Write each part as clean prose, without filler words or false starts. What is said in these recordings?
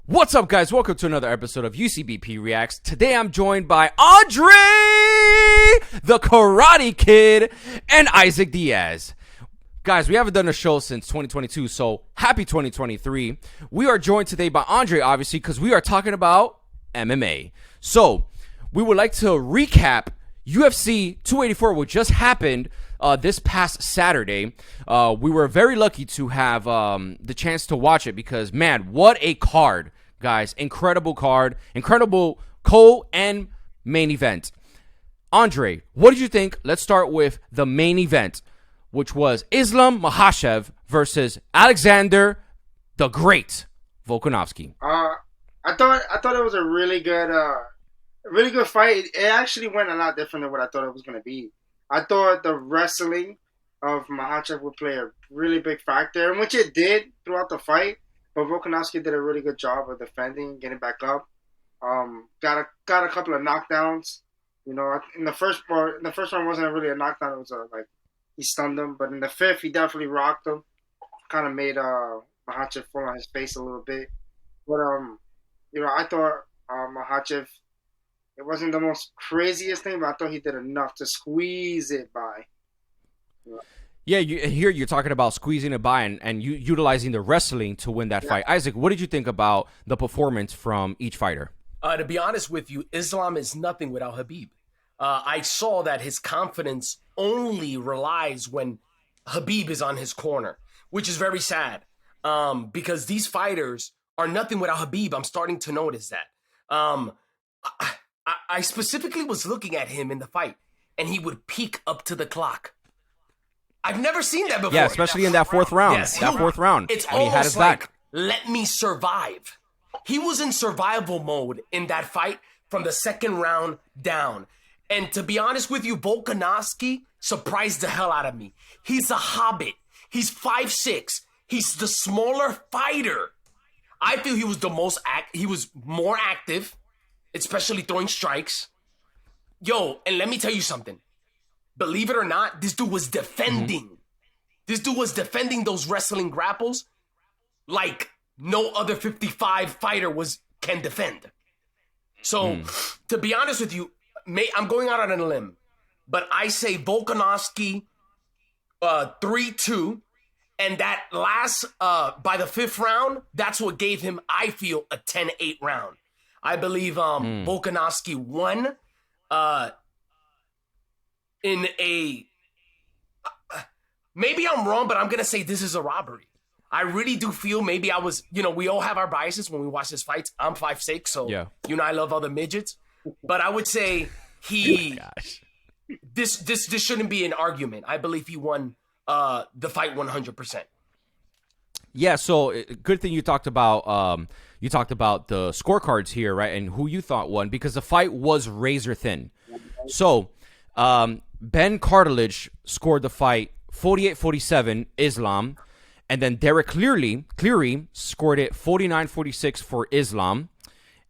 What's up, guys? Welcome to another episode of UCBP Reacts. Today I'm joined by Andre, the Karate Kid, and Isaac Diaz. Guys, we haven't done a show since 2022, so happy 2023. We are joined today by Andre, obviously, because we are talking about MMA. So, we would like to recap UFC 284, which just happened this past Saturday. We were very lucky to have the chance to watch it because, man, what a card, guys. Incredible card. Incredible co- and main event. Andre, what did you think? Let's start with the main event, which was Islam Makhachev versus Alexander the Great Volkanovski. I thought it was a really good fight. It actually went a lot different than what I thought it was going to be. I thought the wrestling of Makhachev would play a really big factor, and which it did throughout the fight. But Volkanovski did a really good job of defending, getting back up. Got a couple of knockdowns. You know, in the first one wasn't really a knockdown. It was like he stunned him. But in the fifth, he definitely rocked him. Kind of made Makhachev fall on his face a little bit. But you know, I thought Makhachev, it wasn't the most craziest thing, but I thought he did enough to squeeze it by. Yeah, here you're talking about squeezing it by and you utilizing the wrestling to win that fight. Isaac, what did you think about the performance from each fighter? To be honest with you, Islam is nothing without Khabib. I saw that his confidence only relies when Khabib is on his corner, which is very sad because these fighters are nothing without Khabib. I'm starting to notice that. I specifically was looking at him in the fight, and he would peek up to the clock. I've never seen that before. Yeah, especially in that fourth round. Yes, that fourth round. It's when he had his almost back. let me survive. He was in survival mode in that fight from the second round down. And to be honest with you, Volkanovski surprised the hell out of me. He's a hobbit. He's 5'6". He's the smaller fighter. I feel he was he was more active, especially throwing strikes. Yo, and let me tell you something. Believe it or not, this dude was defending. Mm-hmm. This dude was defending those wrestling grapples like no other 55 fighter can defend. So, to be honest with you, I'm going out on a limb, but I say Volkanovski 3-2, and that last, by the fifth round, that's what gave him, I feel, a 10-8 round. I believe Volkanovski won in a... maybe I'm wrong, but I'm going to say this is a robbery. I really do feel maybe I was, we all have our biases when we watch this fight. I'm 5'6", so, I love other midgets. But I would say this shouldn't be an argument. I believe he won the fight 100%. Yeah, so good thing you talked about the scorecards here, right? And who you thought won, because the fight was razor thin. So Ben Cartilage scored the fight 48-47 Islam, and then Derek Cleary scored it 49-46 for Islam.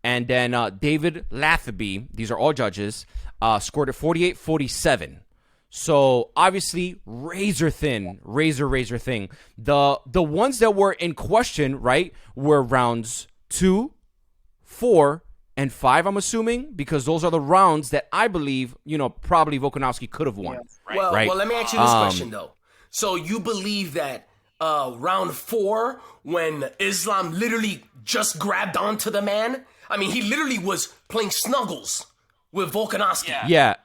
And then David Lathaby, these are all judges, scored it 48-47. So obviously razor thin. The ones that were in question, right, were rounds 2, 4, and 5, I'm assuming, because those are the rounds that I believe, probably Volkanovski could have won. Yeah. Well, let me ask you this question, though. So you believe that round 4, when Islam literally just grabbed onto the man, I mean, he literally was playing snuggles with Volkanovski. Yeah.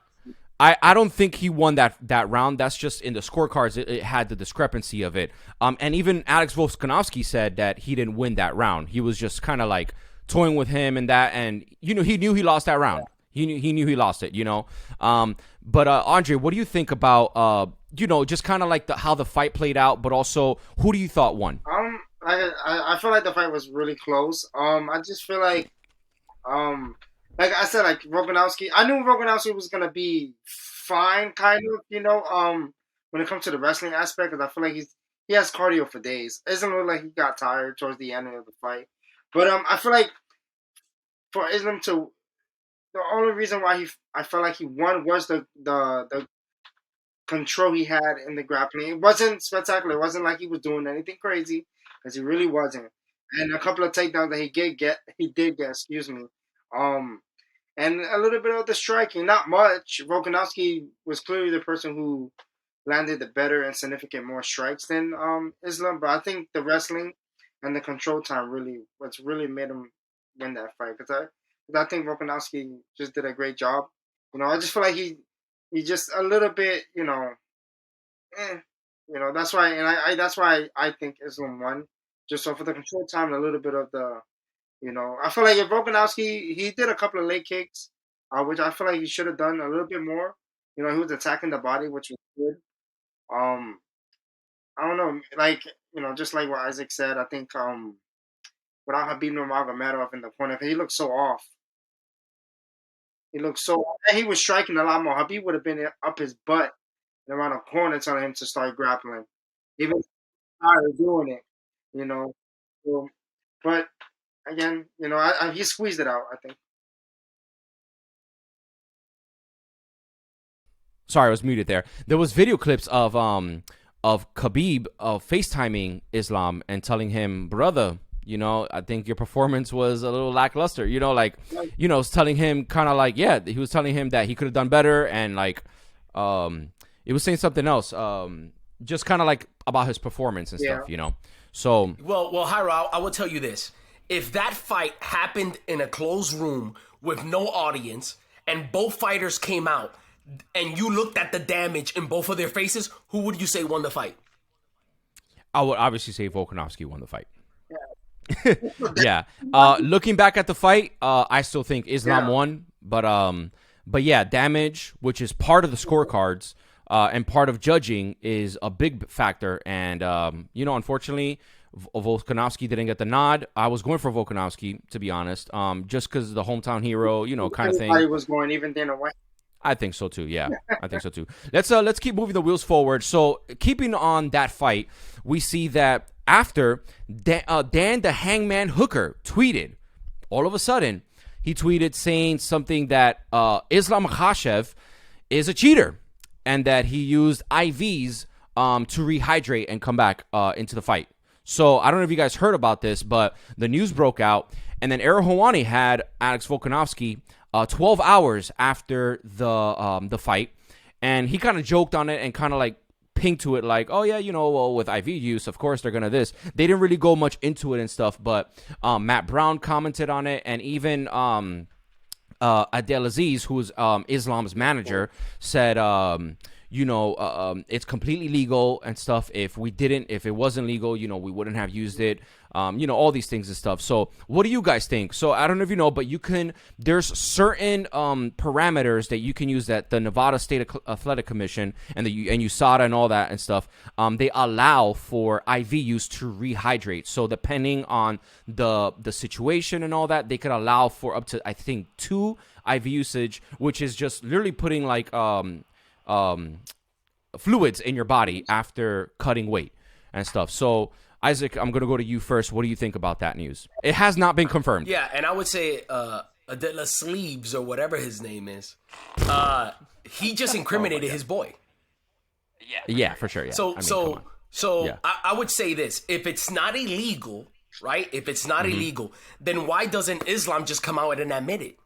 I don't think he won that round. That's just in the scorecards. It had the discrepancy of it. And even Alex Volkanovski said that he didn't win that round. He was just kind of like toying with him and that. And, he knew he lost that round. He knew he lost it, But Andre, what do you think about, just kind of like how the fight played out, but also who do you thought won? I feel like the fight was really close. I just feel like I said, like Volkanovski, I knew Volkanovski was gonna be fine, kind of, when it comes to the wrestling aspect, because I feel like he has cardio for days. It doesn't look like he got tired towards the end of the fight, but I feel like for Islam to, the only reason why I felt like he won was the control he had in the grappling. It wasn't spectacular. It wasn't like he was doing anything crazy, because he really wasn't. and a couple of takedowns that he did get, excuse me. Um, and a little bit of the striking, not much. Volkanovski was clearly the person who landed the better and significant more strikes than Islam, but I think the wrestling and the control time what's really made him win that fight. Cause I think Volkanovski just did a great job. I just feel like he just a little bit, eh, that's why, and that's why I think Islam won. Just off of the control time and a little bit of the, I feel like if Volkanovski, he did a couple of leg kicks, which I feel like he should have done a little bit more. He was attacking the body, which was good. Um, I don't know, like just like what Isaac said, I think without Habib Nurmagomedov in the corner, he looked so off. He looked so, and he was striking a lot more. Habib would have been up his butt and around a corner telling him to start grappling. Even tired of doing it, you know. So, but again, he squeezed it out. I think. Sorry, I was muted there. There was video clips of Khabib FaceTiming Islam and telling him, brother, I think your performance was a little lackluster. Telling him kind of like, yeah, he was telling him that he could have done better, and like, it was saying something else, just kind of like about his performance and stuff, So well, Hyro, I will tell you this: if that fight happened in a closed room with no audience, and both fighters came out, and you looked at the damage in both of their faces, who would you say won the fight? I would obviously say Volkanovski won the fight. Yeah. Looking back at the fight, I still think Islam won, but yeah, damage, which is part of the scorecards, and part of judging, is a big factor. And unfortunately, Volkanovski didn't get the nod. I was going for Volkanovski, to be honest, just because the hometown hero, kind of thing. Everybody was going, even Dana White. I think so too. Yeah, I think so too. Let's keep moving the wheels forward. So, keeping on that fight, we see that after Dan the Hangman Hooker tweeted, all of a sudden, he tweeted saying something that Islam Makhachev is a cheater and that he used IVs to rehydrate and come back into the fight. So, I don't know if you guys heard about this, but the news broke out, and then Ariel Helwani had Alex Volkanovski 12 hours after the fight, and he kind of joked on it and kind of like pinked to it like, oh yeah, well, with IV use, of course they're gonna this. They didn't really go much into it and stuff, but Matt Brown commented on it, and even Adel Aziz, who's Islam's manager, said it's completely legal and stuff. If it wasn't legal, we wouldn't have used it. All these things and stuff. So what do you guys think? So I don't know if you know, but there's certain parameters that you can use that the Nevada State Athletic Commission and the USADA and all that and stuff, they allow for IV use to rehydrate. So depending on the situation and all that, they could allow for up to, I think, 2 IV usage, which is just literally putting like fluids in your body after cutting weight and stuff. So Isaac, I'm going to go to you first. What do you think about that news? It has not been confirmed. Yeah, and I would say Adela Sleeves, or whatever his name is, he just incriminated his boy. Yeah, for sure. Yeah. So Yeah. I would say this: if it's not illegal, right? If it's not illegal, then why doesn't Islam just come out and admit it?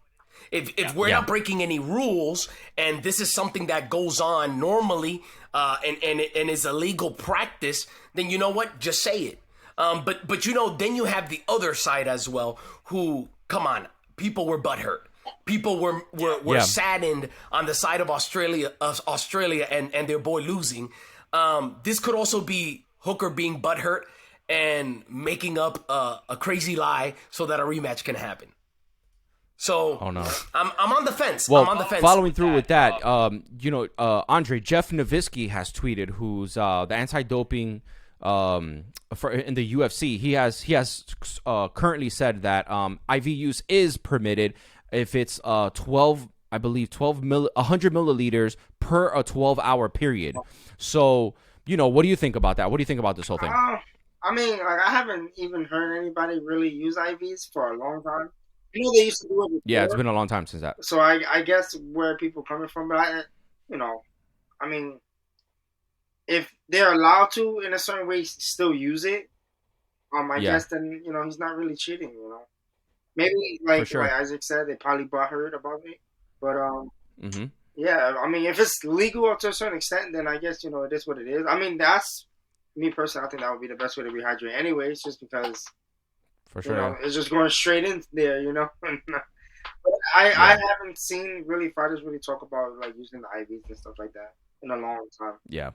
If we're not breaking any rules, and this is something that goes on normally, and is a legal practice, then you know what? Just say it. But then you have the other side as well. Who, come on, people were butthurt. People were saddened on the side of Australia and their boy losing. This could also be Hooker being butthurt and making up a crazy lie so that a rematch can happen. So, oh no, I'm on the fence. Well, I'm on the fence. following through with that, Andre, Jeff Nowitzki has tweeted, who's the anti-doping in the UFC. He has currently said that IV use is permitted if it's 100 milliliters per a 12-hour period. So, what do you think about that? What do you think about this whole thing? I mean, like, I haven't even heard anybody really use IVs for a long time. They used to do it before. Yeah, it's been a long time since that. So I guess where people coming from, but I mean, if they're allowed to in a certain way still use it, I Yeah, guess then he's not really cheating. Maybe for like sure. Isaac said, they probably butthurt about it. But Hmm. yeah, I mean, if it's legal to a certain extent, then I guess it is what it is. I mean, that's me personally. I think that would be the best way to rehydrate, anyways, just because For sure. Yeah. it's just going straight in there. I Yeah. haven't seen really fighters really talk about like using the IVs and stuff like that in a long time. Yeah.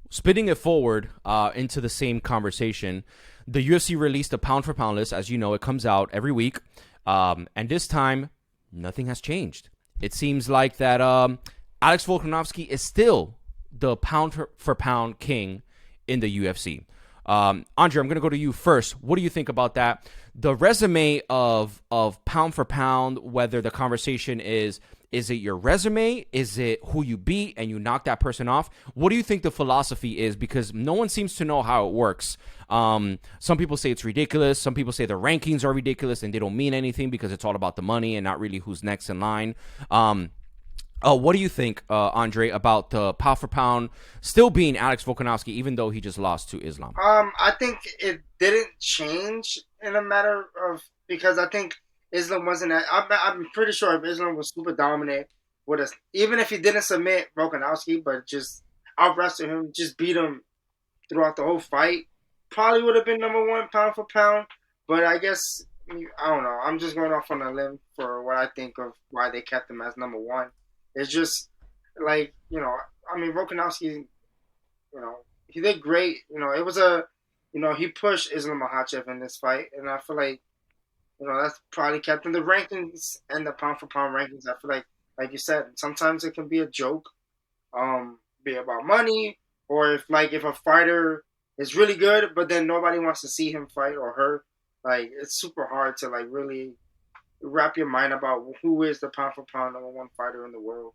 Spinning it forward into the same conversation, the UFC released a pound for pound list. As you know, it comes out every week. And this time, nothing has changed. It seems like that Alex Volkanovski is still the pound for pound king in the UFC. Andre, I'm going to go to you first. What do you think about that? The resume of pound for pound, whether the conversation is it your resume? Is it who you beat and you knock that person off? What do you think the philosophy is? Because no one seems to know how it works. Some people say it's ridiculous. Some people say the rankings are ridiculous and they don't mean anything because it's all about the money and not really who's next in line. What do you think, Andre, about the pound for pound still being Alex Volkanovski, even though he just lost to Islam? I think it didn't change in a matter of because I think Islam wasn't. I'm pretty sure if Islam was super dominant, would have even if he didn't submit Volkanovski, but just out wrestle him, just beat him throughout the whole fight, probably would have been number one pound for pound. But I guess I don't know. I'm just going off on a limb for what I think of why they kept him as number one. It's just like I mean Volkanovski, he did great. It was he pushed Islam Makhachev in this fight, and I feel like that's probably kept in the rankings and the pound for pound rankings. I feel like you said, sometimes it can be a joke, be about money, or if a fighter is really good, but then nobody wants to see him fight or her. Like it's super hard to like really wrap your mind about who is the pound for pound number one fighter in the world.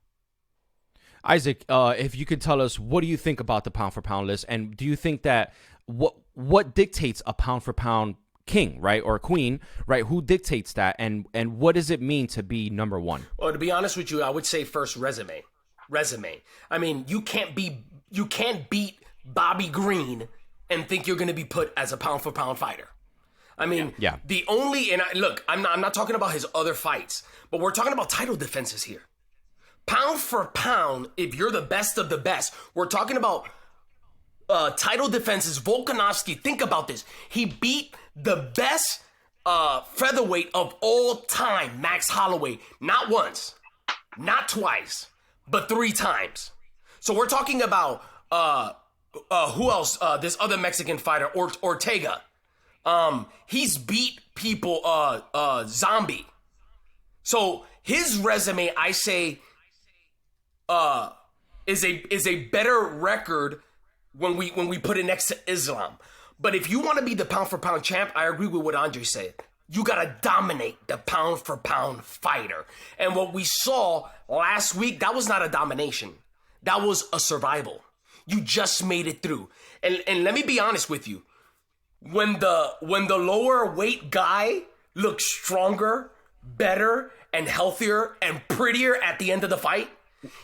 Isaac, if you could tell us, what do you think about the pound for pound list, and do you think that what dictates a pound for pound king, right, or queen, right? Who dictates that, and what does it mean to be number one? Well, to be honest with you, I would say first resume. Resume. I mean, you can't beat Bobby Green and think you're going to be put as a pound for pound fighter. I mean, Yeah. look, I'm not talking about his other fights, but we're talking about title defenses here. Pound for pound, if you're the best of the best, we're talking about title defenses. Volkanovski, think about this. He beat the best featherweight of all time, Max Holloway, not once, not twice, but 3 times. So we're talking about who else? This other Mexican fighter, Ortega. He's beat people, Zombie. So his resume, I say, is a better record when we put it next to Islam. But if you want to be the pound for pound champ, I agree with what Andre said. You gotta dominate the pound for pound fighter. And what we saw last week, that was not a domination. That was a survival. You just made it through. And let me be honest with you. When the lower weight guy looks stronger, better, and healthier and prettier at the end of the fight,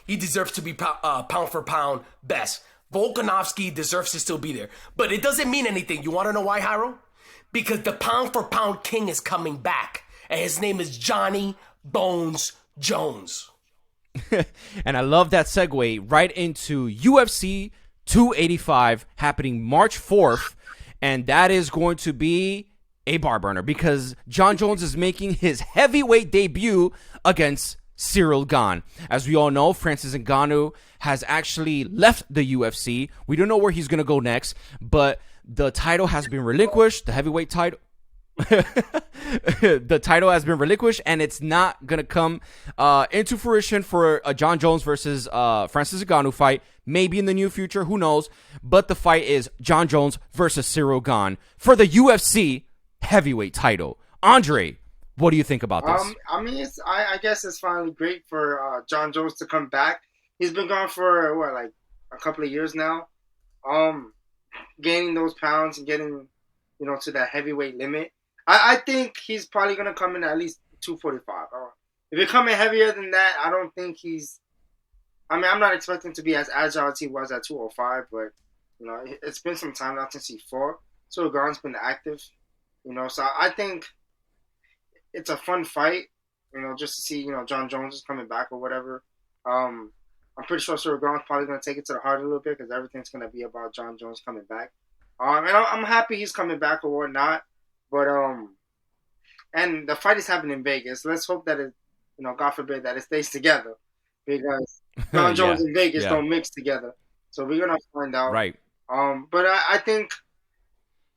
he deserves to be pound for pound best. Volkanovski deserves to still be there. But it doesn't mean anything. You want to know why, Hyro? Because the pound for pound king is coming back. And his name is Johnny Bones Jones. And I love that segue right into UFC 285 happening March 4th. And that is going to be a bar burner because John Jones is making his heavyweight debut against Cyril Gane. As we all know, Francis Ngannou has actually left the UFC. We don't know where he's going to go next, but the title has been relinquished, the heavyweight title. The title has been relinquished, and it's not going to come into fruition for a John Jones versus Francis Ngannou fight. Maybe in the near future, who knows? But the fight is John Jones versus Cyril Gane for the UFC heavyweight title. Andre, what do you think about this? I mean, I guess it's finally great for John Jones to come back. He's been gone for like a couple of years now. Gaining those pounds and getting to that heavyweight limit. I think he's probably gonna come in at least 245. If you're coming heavier than that, I don't think he's. I mean, I'm not expecting to be as agile as he was at 205, but it's been some time now since he fought. Gon's been active, so I think it's a fun fight, just to see, John Jones is coming back or whatever. Um, I'm pretty sure Gon's probably going to take it to the heart a little bit because everything's going to be about John Jones coming back. And I'm happy he's coming back or whatnot, but and the fight is happening in Vegas. Let's hope that it, God forbid that it stays together, because John Jones and Vegas don't mix together. So we're gonna find out. Right. But I think,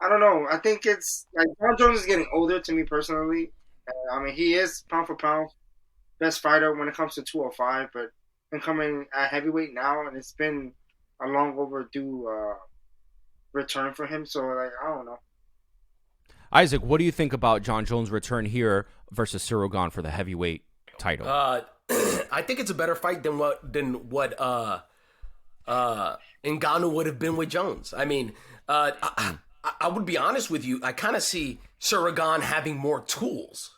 I don't know. I think it's like John Jones is getting older to me personally. I mean, he is pound for pound best fighter when it comes to 205, but been coming at heavyweight now, and it's been a long overdue return for him. So like, I don't know. Isaac, what do you think about John Jones' return here versus Cyril Gane for the heavyweight title? I think it's a better fight than what Ngannou would have been with Jones. I mean, I would be honest with you. I kind of see Cyril Gane having more tools,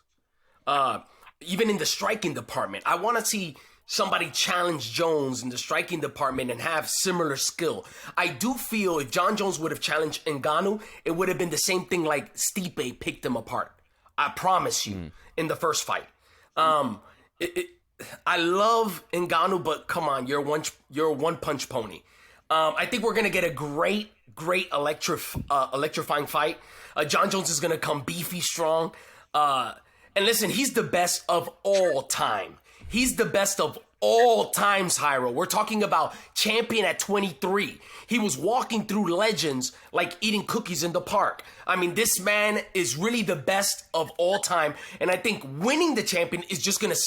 even in the striking department. I want to see somebody challenge Jones in the striking department and have similar skill. I do feel if John Jones would have challenged Ngannou, it would have been the same thing like Stipe picked him apart. I promise you, in the first fight. I love Ngannou, but come on, you're a one punch pony. I think we're gonna get a great electrifying fight. John Jones is gonna come beefy, strong, and listen, he's the best of all time. He's the best of all times, Hyro. We're talking about champion at 23. He was walking through legends like eating cookies in the park. I mean, this man is really the best of all time. And I think winning the champion is just going to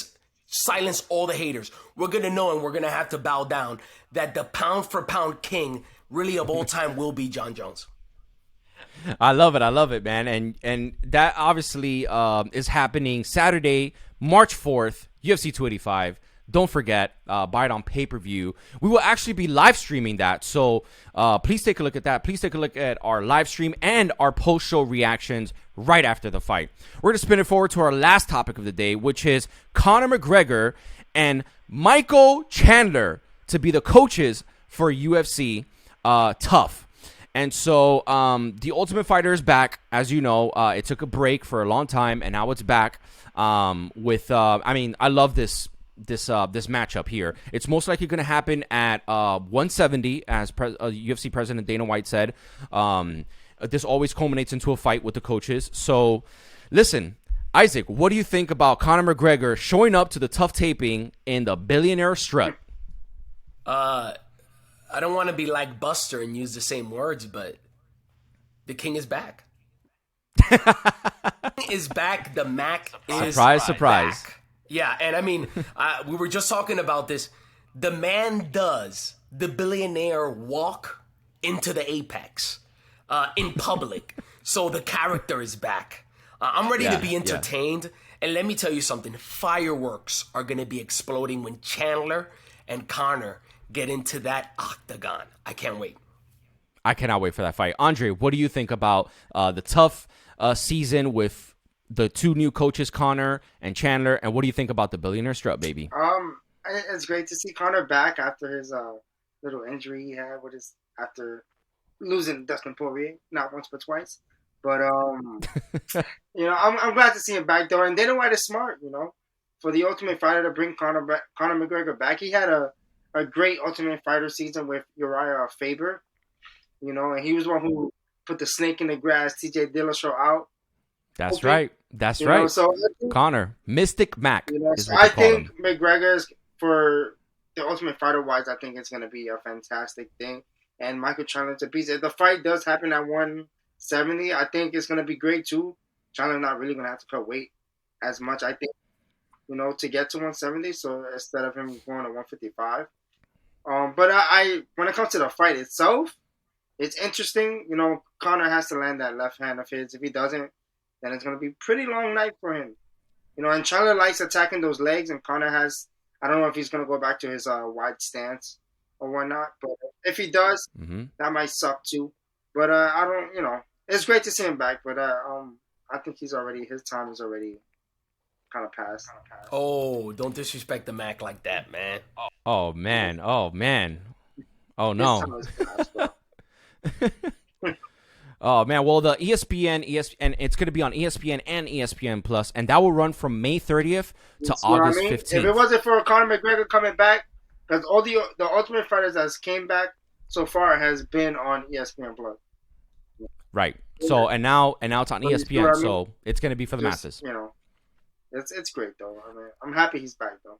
silence all the haters. We're going to know, and we're going to have to bow down, that the pound for pound king really of all time will be John Jones. I love it, man. And that obviously is happening Saturday, March 4th, UFC 285. Don't forget, buy it on pay-per-view. We will actually be live streaming that, so please take a look at that. Please take a look at our live stream and our post-show reactions right after the fight. We're going to spin it forward to our last topic of the day, which is Conor McGregor and Michael Chandler to be the coaches for UFC Tough. And so the Ultimate Fighter is back. As you know, it took a break for a long time, and now it's back I mean, I love this matchup here. It's most likely going to happen at 170, as UFC President Dana White said. This always culminates into a fight with the coaches. So, listen, Isaac, what do you think about Conor McGregor showing up to the Tough taping in the Billionaire Strut? I don't want to be like Buster and use the same words, but the king is back. Is back. The Mac is surprise. Back. Yeah, and I mean, we were just talking about this. The man does the billionaire walk into the apex in public. So the character is back. I'm ready to be entertained. And let me tell you something. Fireworks are going to be exploding when Chandler and Conor get into that octagon. I can't wait. I cannot wait for that fight. Andre, what do you think about the Tough season with the two new coaches, Conor and Chandler, and what do you think about the Billionaire Strut, baby? It's great to see Conor back after his little injury he had after losing Dustin Poirier, not once but twice. But I'm glad to see him back though, and Dana White is smart, for the Ultimate Fighter to bring Conor McGregor back. He had a great Ultimate Fighter season with Uriah Faber, and he was the one who put the snake in the grass, TJ Dillashaw out. That's right. So Conor, Mystic Mac. I think McGregor's, for the Ultimate Fighter wise, I think it's going to be a fantastic thing. And Michael Chandler to piece. If the fight does happen at 170, I think it's going to be great too. Chandler not really going to have to cut weight as much, I think, to get to 170. So instead of him going to 155. But I when it comes to the fight itself, it's interesting. Conor has to land that left hand of his. If he doesn't, then it's going to be a pretty long night for him. And Chandler likes attacking those legs, and Conor has, I don't know if he's going to go back to his wide stance or whatnot, but if he does, that might suck too. But I don't, it's great to see him back, but I think his time is already kind of passed. Oh, don't disrespect the Mac like that, man. Oh, man. Oh, no. Oh man, well the ESPN, it's going to be on ESPN and ESPN Plus, and that will run from May 30th to August 15th. If it wasn't for Conor McGregor coming back, because all the Ultimate Fighters that came back so far has been on ESPN Plus. Right. So and now it's on ESPN, so it's going to be for the masses. You know, it's great though. I mean, I'm happy he's back though.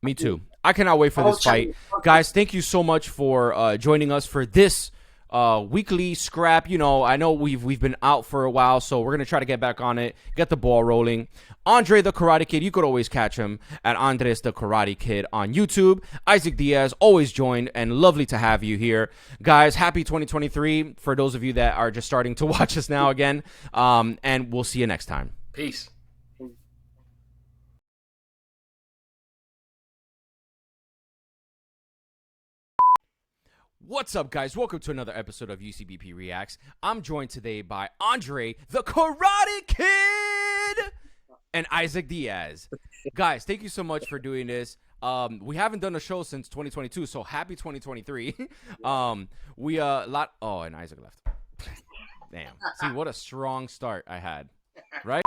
Me too. I cannot wait for this fight, guys. Thank you so much for joining us for this weekly scrap. You know, I know we've been out for a while, so we're gonna try to get back on it, get the ball rolling. Andre the Karate Kid, you could always catch him at Andres the Karate Kid on YouTube. Isaac Diaz, always joined, and lovely to have you here, guys. Happy 2023 for those of you that are just starting to watch us now again. And we'll see you next time. Peace. What's up, guys? Welcome to another episode of UCBP Reacts. I'm joined today by Andre the Karate Kid and Isaac Diaz. Guys, thank you so much for doing this. We haven't done a show since 2022, so happy 2023. And Isaac left. Damn. See, what a strong start I had, right?